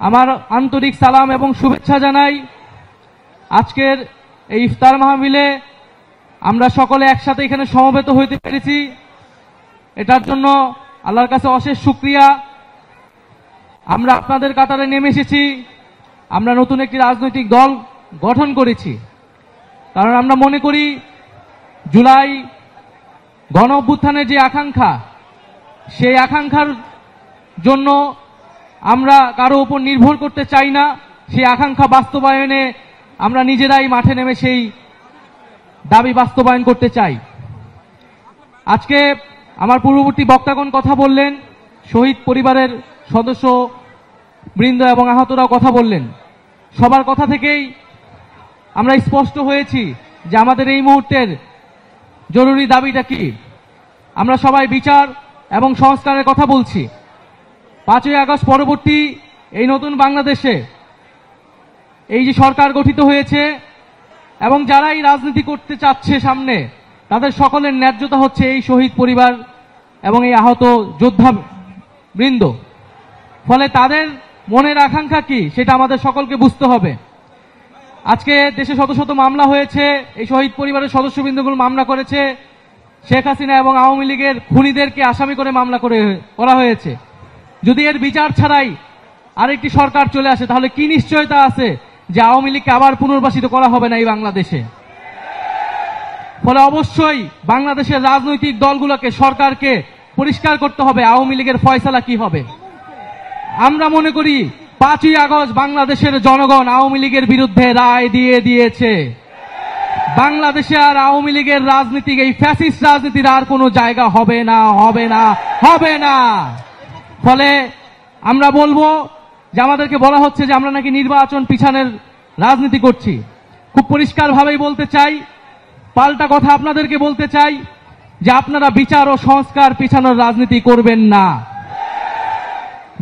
আমার আন্তরিক সালাম এবং শুভেচ্ছা জানাই। আজকের এই ইফতার মাহফিলে আমরা সকলে একসাথে এখানে সমবেত হইতে পেরেছি, এটার জন্য আল্লাহর কাছে অশেষ শুকরিয়া। আমরা আপনাদের কাতারে নেমে এসেছি, আমরা নতুন একটি রাজনৈতিক দল গঠন করেছি, কারণ আমরা মনে করি জুলাই গণ অভ্যুত্থানের যে আকাঙ্ক্ষা, সেই আকাঙ্ক্ষার জন্য আমরা কারো উপর নির্ভর করতে চাই না। সেই আকাঙ্ক্ষা বাস্তবায়নে আমরা নিজেরাই মাঠে নেমে সেই দাবি বাস্তবায়ন করতে চাই। আজকে আমার পূর্ববর্তী বক্তাগণ কথা বললেন, শহীদ পরিবারের সদস্য বৃন্দ এবং আহতরাও কথা বললেন। সবার কথা থেকেই আমরা স্পষ্ট হয়েছি যে আমাদের এই মুহূর্তের জরুরি দাবিটা কি। আমরা সবাই বিচার এবং সংস্কারের কথা বলছি। 5ই আগস্ট পরবর্তী এই নতুন বাংলাদেশে এই যে সরকার গঠিত হয়েছে এবং যারা এই রাজনীতি করতে চাচ্ছে সামনে, তাদের সকলের ন্যায্যতা হচ্ছে এই শহীদ পরিবার এবং এই আহত যোদ্ধা বৃন্দ। ফলে তাদের মনের আকাঙ্ক্ষা কি সেটা আমাদের সকলকে বুঝতে হবে। আজকে দেশে শত শত মামলা হয়েছে, এই শহীদ পরিবারের সদস্যবৃন্দগুলো মামলা করেছে, শেখ হাসিনা এবং আওয়ামী লীগের খুনিদেরকে আসামি করে মামলা করা হয়েছে। যদি এর বিচার ছাড়াই আরেকটি সরকার চলে আসে, তাহলে কি নিশ্চয়তা আছে যে আওয়ামী লীগকে আবার পুনর্বাসিত করা হবে না এই বাংলাদেশে? ফলে অবশ্যই বাংলাদেশের রাজনৈতিক দলগুলোকে, সরকারকে পরিষ্কার করতে হবে আওয়ামী লীগের ফয়সালা কি হবে। আমরা মনে করি 5ই আগস্ট বাংলাদেশের জনগণ আওয়ামী লীগের বিরুদ্ধে রায় দিয়ে দিয়েছে। বাংলাদেশে আর আওয়ামী লীগের রাজনীতি, এই ফ্যাসিস্ট রাজনীতির আর কোনো জায়গা হবে না, হবে না, হবে না। ফলে আমরা বলবো যে আমাদেরকে বলা হচ্ছে যে আমরা নাকি নির্বাচন পিছানোর রাজনীতি করছি। খুব পরিষ্কারভাবেই বলতে চাই, পাল্টা কথা আপনাদেরকে বলতে চাই যে আপনারা বিচার ও সংস্কার পিছানোর রাজনীতি করবেন না।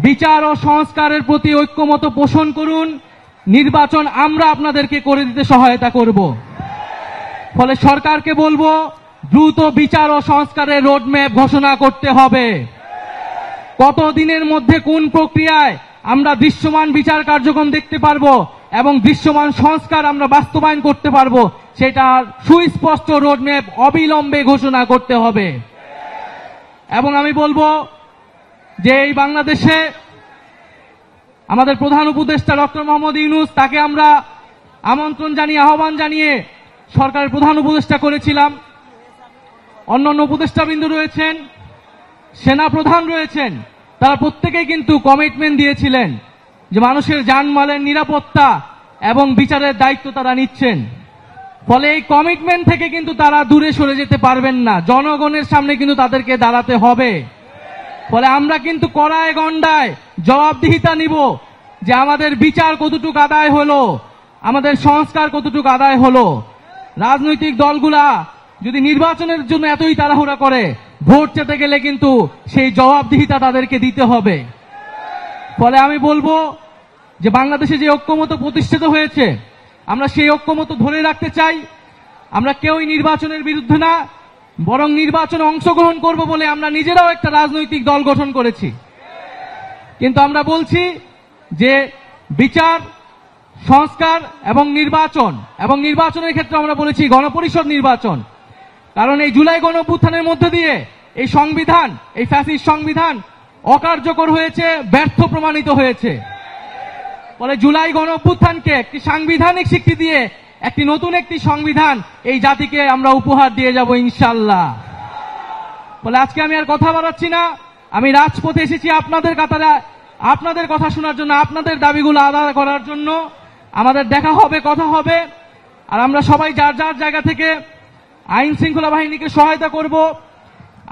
বিচার ও সংস্কারের প্রতি ঐক্যমত পোষণ করুন। নির্বাচন আমরা আপনাদেরকে করে দিতে সহায়তা করব। ফলে সরকারকে বলবো দ্রুত বিচার ও সংস্কারের রোডম্যাপ ঘোষণা করতে হবে। কত দিনের মধ্যে কোন প্রক্রিয়ায় আমরা দৃশ্যমান বিচার কার্যক্রম দেখতে পারবো এবং দৃশ্যমান সংস্কার আমরা বাস্তবায়ন করতে পারবো, সেটার সুস্পষ্ট রোডম্যাপ অবিলম্বে ঘোষণা করতে হবে। এবং আমি বলবো যে এই বাংলাদেশে আমাদের প্রধান উপদেষ্টা ডক্টর মোহাম্মদ ইউনূস, তাকে আমরা আমন্ত্রণ জানিয়ে, আহ্বান জানিয়ে সরকারের প্রধান উপদেষ্টা করেছিলাম। অন্যান্য উপদেষ্টাবৃন্দ রয়েছেন, সেনা প্রধান রয়েছেন, তারা প্রত্যেকেই কিন্তু কমিটমেন্ট দিয়েছিলেন যে মানুষের জানমালের নিরাপত্তা এবং বিচারের দায়িত্ব তারা নিচ্ছেন। ফলে এই কমিটমেন্ট থেকে কিন্তু তারা দূরে সরে যেতে পারবেন না, জনগণের সামনে কিন্তু তাদেরকে দাঁড়াতে হবে। ফলে আমরা কিন্তু কড়ায় গন্ডায় জবাবদিহিতা নিব যে আমাদের বিচার কতটুকু আদায় হলো, আমাদের সংস্কার কতটুকু আদায় হলো। রাজনৈতিক দলগুলা যদি নির্বাচনের জন্য এতই তাড়াহুড়া করে, ভোট চেতে গেলে কিন্তু সেই জবাবদিহিতা তাদেরকে দিতে হবে। ফলে আমি বলবো যে বাংলাদেশে যে ঐক্যমত প্রতিষ্ঠিত হয়েছে, আমরা সেই ঐক্যমত ধরে রাখতে চাই। আমরা কেউই নির্বাচনের বিরুদ্ধে না, বরং নির্বাচনে অংশগ্রহণ করব বলে আমরা নিজেরাও একটা রাজনৈতিক দল গঠন করেছি। কিন্তু আমরা বলছি যে বিচার, সংস্কার এবং নির্বাচনের ক্ষেত্রে আমরা বলেছি গণপরিষদ নির্বাচন। কারণ এই জুলাই গণ অভ্যুত্থানের মধ্যে দিয়ে এই সংবিধান, এই ফ্যাসিস্ট সংবিধান অকার্যকর হয়েছে, ব্যর্থ প্রমাণিত হয়েছে। ফলে জুলাই গণ অভ্যুত্থানকে একটি সাংবিধানিক স্বীকৃতি দিয়ে একটি নতুন একটি সংবিধান এই জাতিকে আমরা উপহার দিয়ে যাব ইনশাআল্লাহ। ফলে আজকে আমি আর কথা বাড়াচ্ছি না, আমি রাজপথে এসেছি আপনাদের কাতারে, আপনাদের কথা শোনার জন্য, আপনাদের দাবিগুলো আদায় করার জন্য। আমাদের দেখা হবে, কথা হবে, আর আমরা সবাই যার যার জায়গা থেকে আইন শৃঙ্খলা বাহিনীকে সহায়তা করব।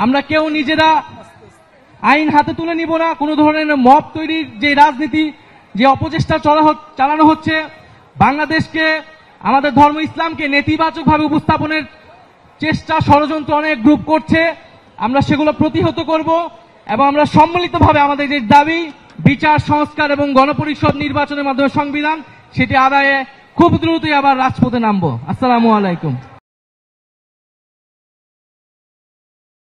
আমরা কেউ নিজেরা আইন হাতে তুলে নিব না। কোনো ধরনের মব তৈরির যে রাজনীতি, যে অপচেষ্টা চালানো হচ্ছে, বাংলাদেশকে, আমাদের ধর্ম ইসলামকে নেতিবাচকভাবে উপস্থাপনের চেষ্টা, ষড়যন্ত্র অনেক গ্রুপ করছে, আমরা সেগুলো প্রতিহত করব এবং আমরা সম্মিলিতভাবে আমাদের যে দাবি বিচার, সংস্কার এবং গণপরিষদ নির্বাচনের মাধ্যমে সংবিধান, সেটি আদায়ে খুব দ্রুতই আবার রাজপথে নামবো। আসসালামু আলাইকুম।